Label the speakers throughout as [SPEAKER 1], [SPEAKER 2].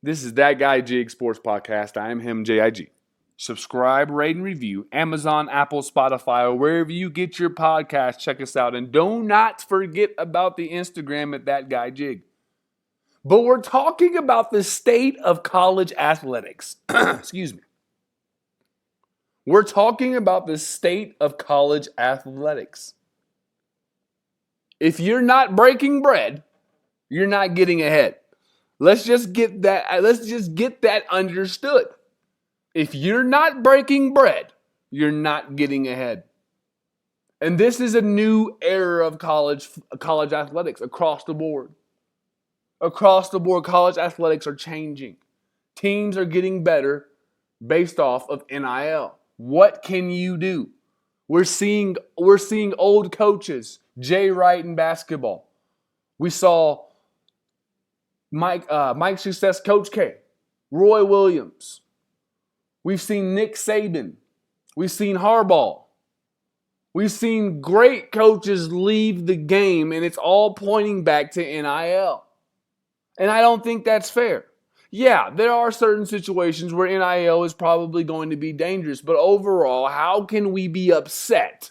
[SPEAKER 1] This is That Guy Jig Sports Podcast. I am him, JIG. Subscribe, rate, and review. Amazon, Apple, Spotify, or wherever you get your podcast. Check us out. And do not forget about the Instagram at That Guy Jig. But we're talking about the state of college athletics. Excuse me. We're talking about the state of college athletics. If you're not breaking bread, you're not getting ahead. Let's just get that understood. If you're not breaking bread, you're not getting ahead. And this is a new era of college athletics across the board. Across the board, college athletics are changing. Teams are getting better based off of NIL. What can you do? We're seeing old coaches, Jay Wright in basketball. We saw Mike Success, Coach K, Roy Williams. We've seen Nick Saban. We've seen Harbaugh. We've seen great coaches leave the game, and it's all pointing back to NIL. And I don't think that's fair. Yeah, there are certain situations where NIL is probably going to be dangerous, but overall, how can we be upset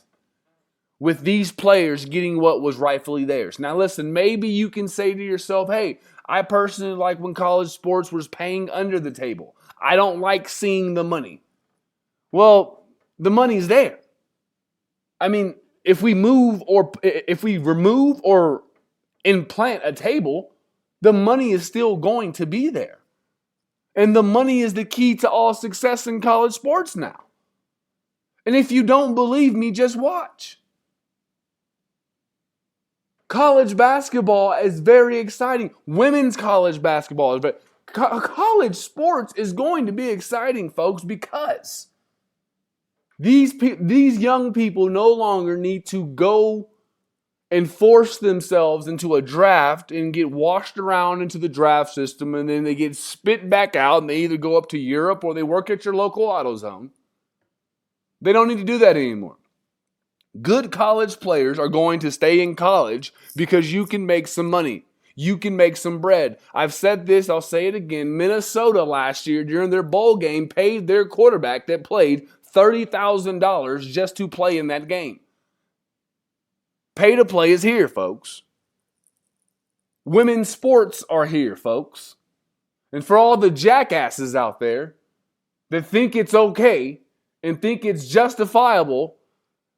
[SPEAKER 1] with these players getting what was rightfully theirs? Now listen, maybe you can say to yourself, hey, I personally like when college sports was paying under the table. I don't like seeing the money. Well, the money's there. I mean, if we remove or implant a table, the money is still going to be there. And the money is the key to all success in college sports now. And if you don't believe me, just watch. College basketball is very exciting. Women's college basketball is very... College sports is going to be exciting, folks, because these young people no longer need to go and force themselves into a draft and get washed around into the draft system, and then they get spit back out and they either go up to Europe or they work at your local AutoZone. They don't need to do that anymore. Good college players are going to stay in college because you can make some money. You can make some bread. I've said this, I'll say it again. Minnesota last year during their bowl game paid their quarterback that played $30,000 just to play in that game. Pay to play is here, folks. Women's sports are here, folks. And for all the jackasses out there that think it's okay and think it's justifiable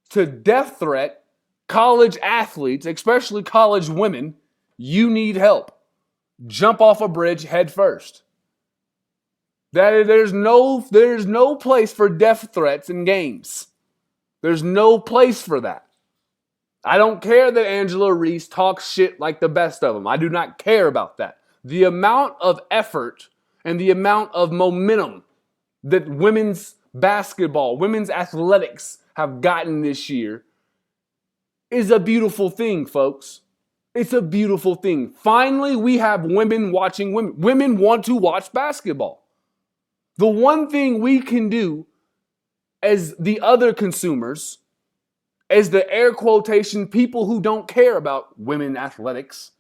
[SPEAKER 1] to death threat college athletes, especially college women, you need help. Jump off a bridge head first. There's no place for death threats in games. There's no place for that. I don't care that Angela Reese talks shit like the best of them. I do not care about that. The amount of effort and the amount of momentum that women's basketball, women's athletics have gotten this year is a beautiful thing, folks. It's a beautiful thing. Finally, we have women watching women. Women want to watch basketball. The one thing we can do as the other consumers, as the air quotation people who don't care about women athletics,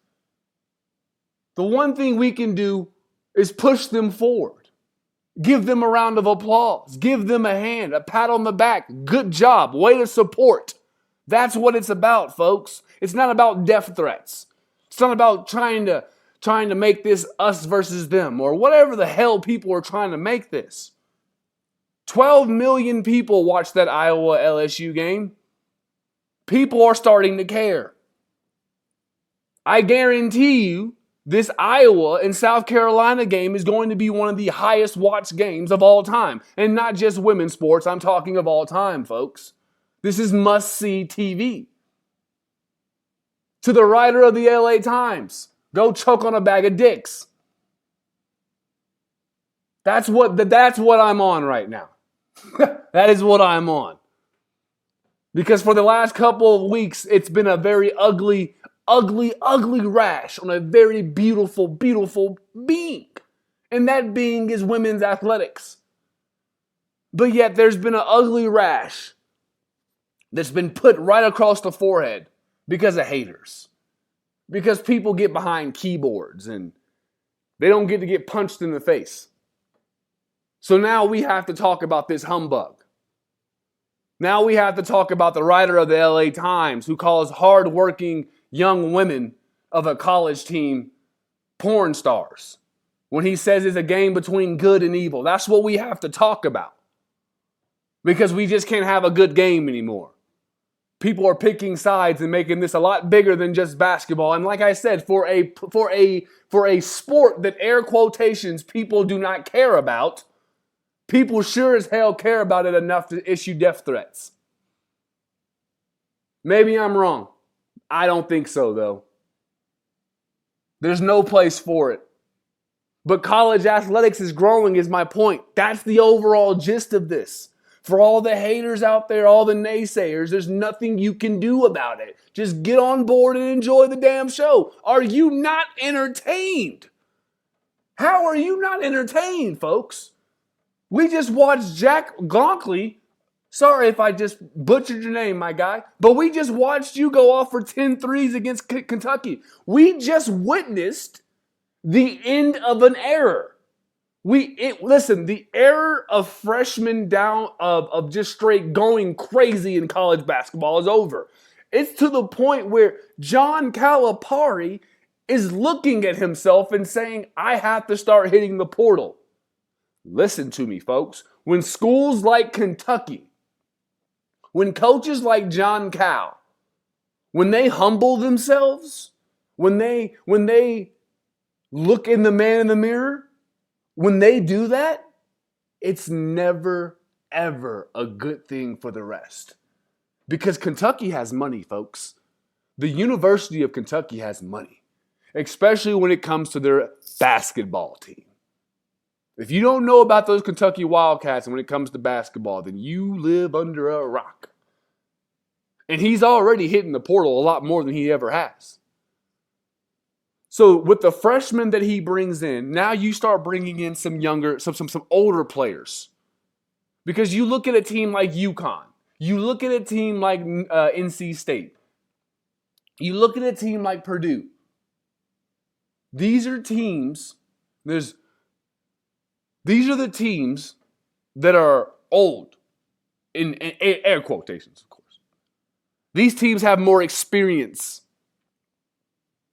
[SPEAKER 1] the one thing we can do is push them forward. Give them a round of applause. Give them a hand, a pat on the back. Good job. Way to support. That's what it's about, folks. It's not about death threats. It's not about trying to make this us versus them or whatever the hell people are trying to make this. 12 million people watched that Iowa LSU game. People are starting to care. I guarantee you this Iowa and South Carolina game is going to be one of the highest watched games of all time. And not just women's sports, I'm talking of all time, folks. This is must-see TV. To the writer of the LA Times, go choke on a bag of dicks. That's what I'm on right now. That is what I'm on. Because for the last couple of weeks, it's been a very ugly rash on a very beautiful being. And that being is women's athletics. But yet there's been an ugly rash that's been put right across the forehead because of haters. Because people get behind keyboards and They don't get to get punched in the face. So now we have to talk about this humbug. Now we have to talk about the writer of the LA Times who calls hardworking young women of a college team porn stars when he says it's a game between good and evil. That's what we have to talk about because we just can't have a good game anymore. People are picking sides and making this a lot bigger than just basketball. And like I said, for a sport that air quotations people do not care about, people sure as hell care about it enough to issue death threats. Maybe I'm wrong. I don't think so, though. There's no place for it. But college athletics is growing is my point. That's the overall gist of this. For all the haters out there, all the naysayers, there's nothing you can do about it. Just get on board and enjoy the damn show. Are you not entertained? How are you not entertained, folks? We just watched Jack Gonkley. Sorry if I just butchered your name, my guy. But we just watched you go off for 10 threes against Kentucky. We just witnessed the end of an era. Listen, the era of freshmen down of just straight going crazy in college basketball is over. It's to the point where John Calipari is looking at himself and saying, I have to start hitting the portal. Listen to me, folks. When schools like Kentucky, when coaches like John Cal, when they humble themselves, when they look in the man in the mirror, when they do that, it's never, ever a good thing for the rest. Because Kentucky has money, folks. The University of Kentucky has money, especially when it comes to their basketball team. If you don't know about those Kentucky Wildcats when it comes to basketball, then you live under a rock. And he's already hitting the portal a lot more than he ever has. So with the freshmen that he brings in, now you start bringing in some younger, some older players. Because you look at a team like UConn. You look at a team like NC State. You look at a team like Purdue. These are teams, these are the teams that are old, in air quotations, of course. These teams have more experience.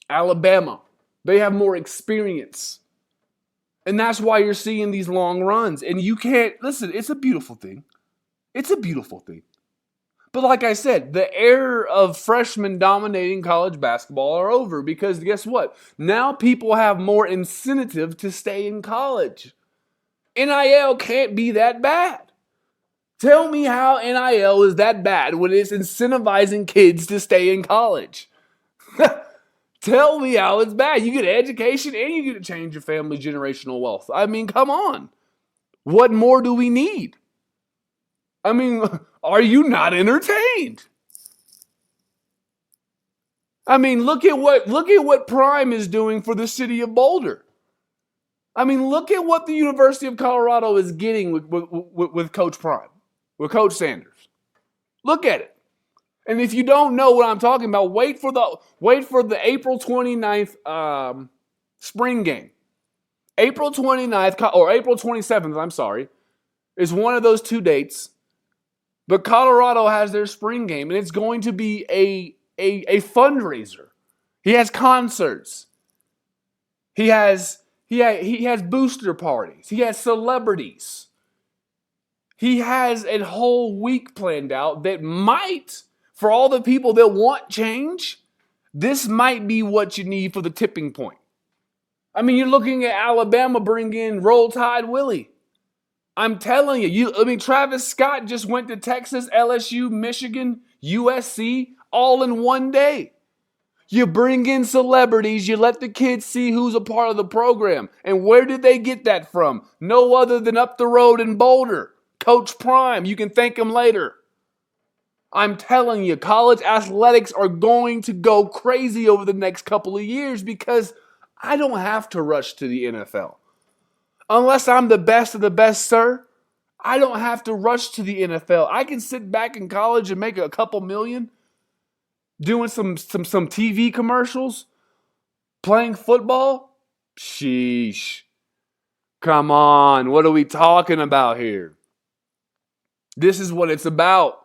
[SPEAKER 1] Alabama, they have more experience. And that's why you're seeing these long runs. And you can't, listen, it's a beautiful thing. It's a beautiful thing. But like I said, the era of freshmen dominating college basketball are over because guess what? Now people have more incentive to stay in college. NIL can't be that bad. Tell me how NIL is that bad when it's incentivizing kids to stay in college. Tell me how it's bad. You get an education and you get to change your family's generational wealth. I mean, come on. What more do we need? I mean, are you not entertained? I mean, look at what Prime is doing for the city of Boulder. I mean, look at what the University of Colorado is getting with Coach Prime, with Coach Sanders. Look at it. And if you don't know what I'm talking about, wait for the April 29th spring game. April 29th, or April 27th, I'm sorry, is one of those two dates. But Colorado has their spring game, and it's going to be a fundraiser. He has concerts. He has booster parties. He has celebrities. He has a whole week planned out that might, for all the people that want change, this might be what you need for the tipping point. I mean, you're looking at Alabama bring in Roll Tide Willie. I'm telling you, Travis Scott just went to Texas, LSU, Michigan, USC, all in one day. You bring in celebrities, you let the kids see who's a part of the program. And where did they get that from? No other than up the road in Boulder. Coach Prime, you can thank him later. I'm telling you, college athletics are going to go crazy over the next couple of years because I don't have to rush to the NFL. Unless I'm the best of the best, sir, I don't have to rush to the NFL. I can sit back in college and make a couple million doing some TV commercials, playing football, Sheesh. Come on. What are we talking about here? This is what it's about.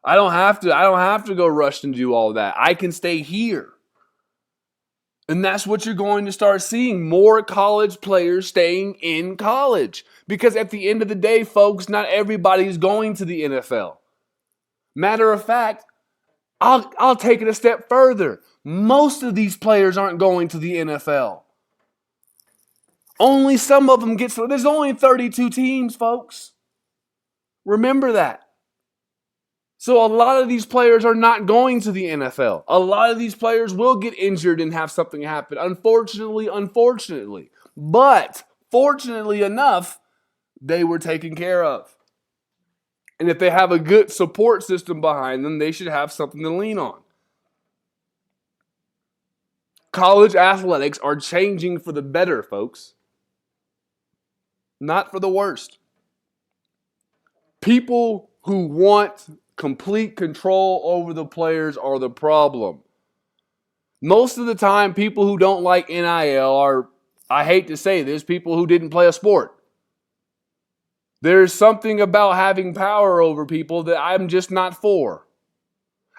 [SPEAKER 1] I don't have to go rush and do all that. I can stay here. And that's what you're going to start seeing. More college players staying in college. Because at the end of the day, folks, not everybody is going to the NFL. Matter of fact, I'll take it a step further. Most of these players aren't going to the NFL. Only some of them get. There's only 32 teams, folks. Remember that. So a lot of these players are not going to the NFL. A lot of these players will get injured and have something happen. Unfortunately. But fortunately enough, they were taken care of. And if they have a good support system behind them, they should have something to lean on. College athletics are changing for the better, folks. Not for the worst. People who want complete control over the players are the problem. Most of the time, people who don't like NIL are, I hate to say this, people who didn't play a sport. There's something about having power over people that I'm just not for.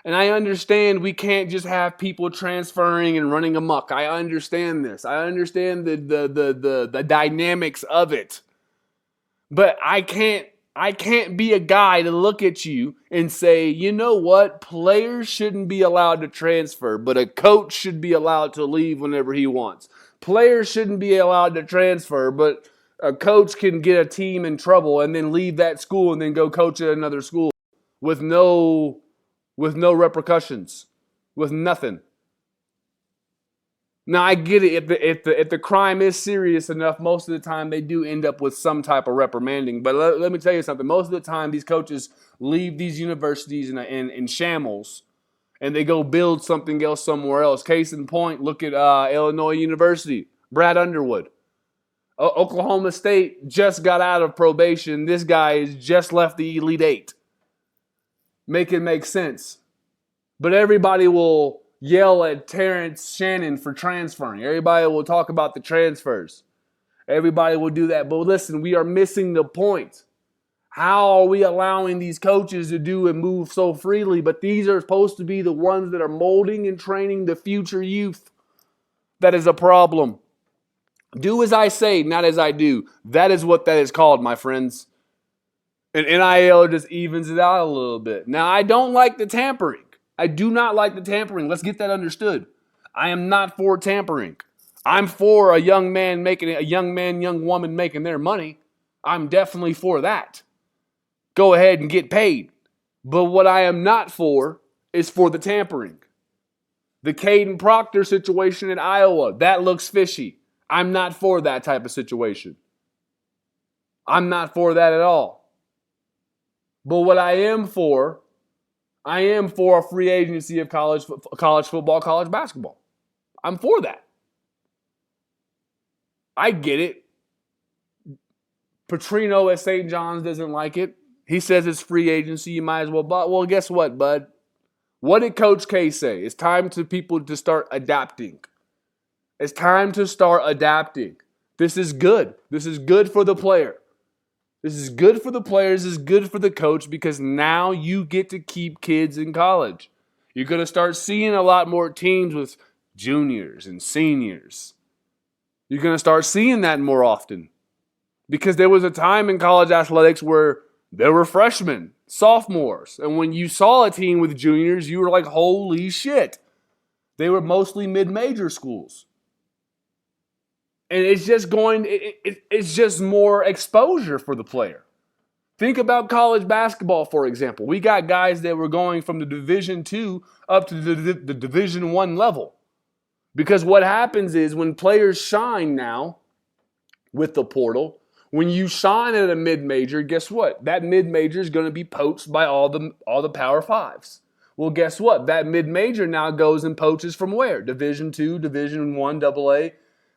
[SPEAKER 1] And I understand we can't just have people transferring and running amok. I understand this. I understand the dynamics of it. But I can't be a guy to look at you and say, you know what, players shouldn't be allowed to transfer, but a coach should be allowed to leave whenever he wants. Players shouldn't be allowed to transfer, but a coach can get a team in trouble and then leave that school and then go coach at another school with no repercussions, with nothing. Now, I get it. If the crime is serious enough, most of the time they do end up with some type of reprimanding. But let me tell you something. Most of the time, these coaches leave these universities in shambles, and they go build something else somewhere else. Case in point, look at Illinois University, Brad Underwood. Oklahoma State just got out of probation. This guy has just left the Elite Eight. Make it make sense. But everybody will yell at Terrence Shannon for transferring. Everybody will talk about the transfers. Everybody will do that. But listen, we are missing the point. How are we allowing these coaches to do and move so freely? But these are supposed to be the ones that are molding and training the future youth. That is a problem. Do as I say, not as I do. That is what that is called, my friends. And NIL just evens it out a little bit. Now, I don't like the tampering. I do not like the tampering. Let's get that understood. I am not for tampering. I'm for a young man, young woman making their money. I'm definitely for that. Go ahead and get paid. But what I am not for is for the tampering. The Caden Proctor situation in Iowa, that looks fishy. I'm not for that type of situation. I'm not for that at all. But what I am for a free agency of college football, college basketball. I'm for that. I get it. Petrino at St. John's doesn't like it. He says it's free agency. You might as well. Well, guess what, bud? What did Coach K say? It's time for people to start adapting. It's time to start adapting. This is good. This is good for the player. This is good for the players. This is good for the coach because now you get to keep kids in college. You're going to start seeing a lot more teams with juniors and seniors. You're going to start seeing that more often because there was a time in college athletics where there were freshmen, sophomores, and when you saw a team with juniors, you were like, holy shit. They were mostly mid-major schools. And it's just it's just more exposure for the player. Think about college basketball, for example. We got guys that were going from the Division II up to the Division I level. Because what happens is when players shine now with the portal, when you shine at a mid-major, guess what? That mid-major is going to be poached by all the Power Fives. Well, guess what? That mid-major now goes and poaches from where? Division II, Division I, AA.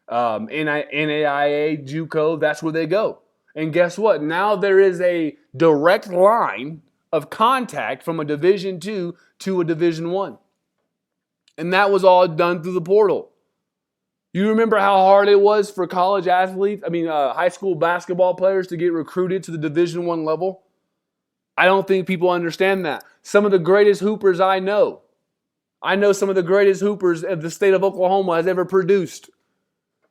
[SPEAKER 1] NAIA, JUCO, that's where they go. And guess what? Now there is a direct line of contact from a Division II to a Division I. And that was all done through the portal. You remember how hard it was for college athletes, high school basketball players to get recruited to the Division I level? I don't think people understand that. Some of the greatest hoopers I know some of the greatest hoopers of the state of Oklahoma has ever produced.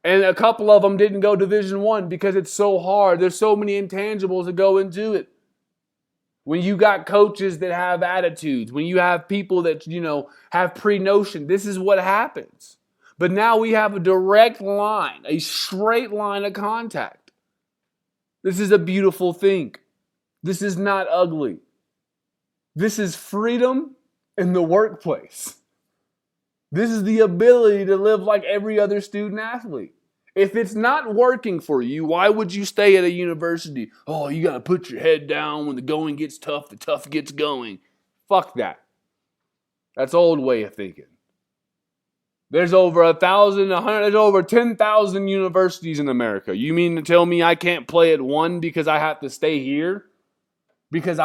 [SPEAKER 1] And a couple of them didn't go Division I because it's so hard. There's so many intangibles that go into it. When you got coaches that have attitudes, when you have people that, have pre-notion, this is what happens. But now we have a direct line, a straight line of contact. This is a beautiful thing. This is not ugly. This is freedom in the workplace. This is the ability to live like every other student athlete. If it's not working for you, why would you stay at a university? Oh, you got to put your head down. When the going gets tough, the tough gets going. Fuck that. That's old way of thinking. There's over 10,000 universities in America. You mean to tell me I can't play at one because I have to stay here? Because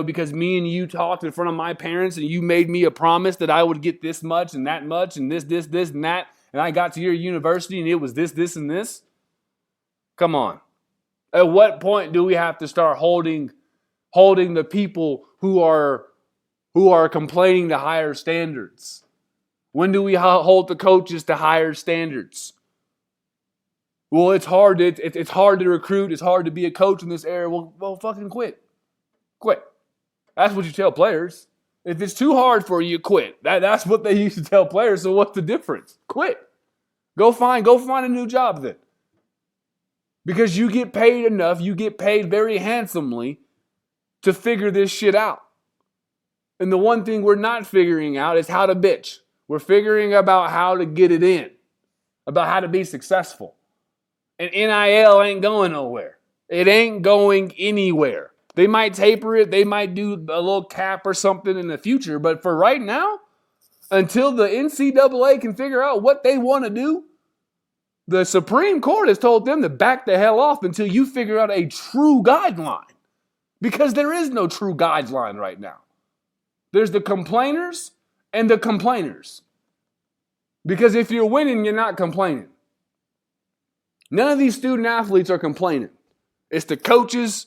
[SPEAKER 1] because me and you talked in front of my parents and you made me a promise that I would get this much and that much and this and that, and I got to your university and it was this and this? Come on. At what point do we have to start holding the people who are complaining to higher standards? When do we hold the coaches to higher standards? Well, it's hard. It's hard to recruit. It's hard to be a coach in this era. Well, fucking quit. Quit. That's what you tell players. If it's too hard for you, quit. That's what they used to tell players. So what's the difference? Quit. Go find a new job then. Because you get paid enough, you get paid very handsomely to figure this shit out. And the one thing we're not figuring out is how to bitch. We're figuring about how to get it in, about how to be successful. And NIL ain't going nowhere. It ain't going anywhere. They might taper it. They might do a little cap or something in the future. But for right now, until the NCAA can figure out what they want to do, the Supreme Court has told them to back the hell off until you figure out a true guideline. Because there is no true guideline right now. There's the complainers and the complainers. Because if you're winning, you're not complaining. None of these student athletes are complaining. It's the coaches,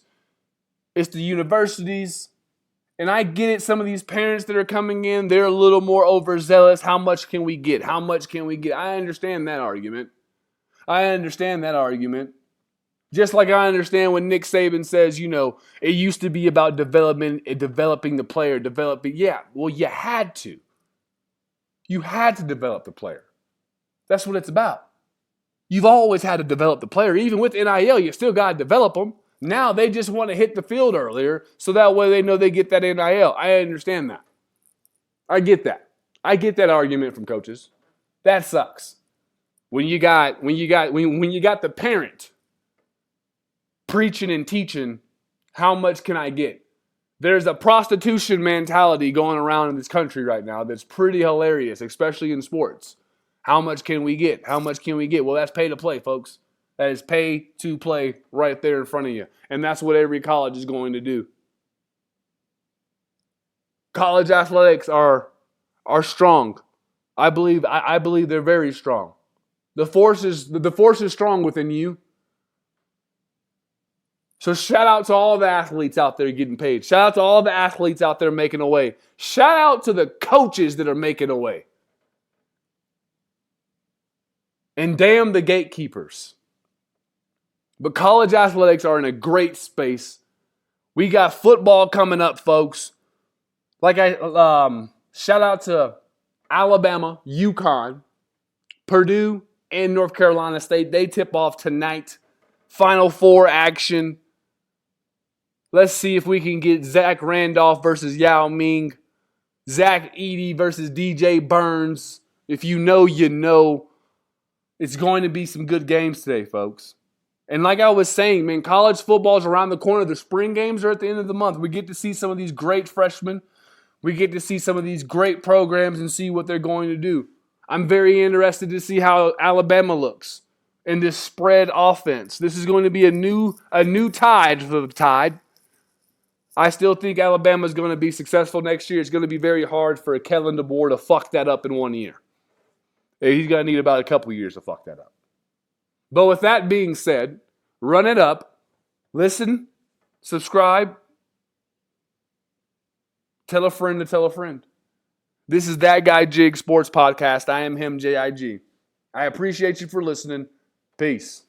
[SPEAKER 1] it's the universities, and I get it, some of these parents that are coming in, they're a little more overzealous. How much can we get? How much can we get? I understand that argument. Just like I understand when Nick Saban says, it used to be about developing the player, Yeah, well, you had to. You had to develop the player. That's what it's about. You've always had to develop the player. Even with NIL, you still got to develop them. Now they just want to hit the field earlier so that way they know they get that NIL. I understand that. I get that. I get that argument from coaches. That sucks. When you got the parent preaching and teaching, how much can I get? There's a prostitution mentality going around in this country right now that's pretty hilarious, especially in sports. How much can we get? How much can we get? Well, that's pay to play, folks. That is pay to play right there in front of you. And that's what every college is going to do. College athletics are strong. I believe they're very strong. The force is strong within you. So shout out to all the athletes out there getting paid. Shout out to all the athletes out there making a way. Shout out to the coaches that are making a way. And damn the gatekeepers. But college athletics are in a great space. We got football coming up, folks. Shout out to Alabama, UConn, Purdue, and North Carolina State. They tip off tonight. Final Four action. Let's see if we can get Zach Randolph versus Yao Ming. Zach Edey versus DJ Burns. If you know, you know. It's going to be some good games today, folks. And like I was saying, man, college football is around the corner. The spring games are at the end of the month. We get to see some of these great freshmen. We get to see some of these great programs and see what they're going to do. I'm very interested to see how Alabama looks in this spread offense. This is going to be a new tide for the Tide. I still think Alabama is going to be successful next year. It's going to be very hard for Kellen DeBoer to fuck that up in 1 year. He's going to need about a couple years to fuck that up. But with that being said, run it up, listen, subscribe, tell a friend to tell a friend. This is That Guy Jig Sports Podcast. I am him, JIG. I appreciate you for listening. Peace.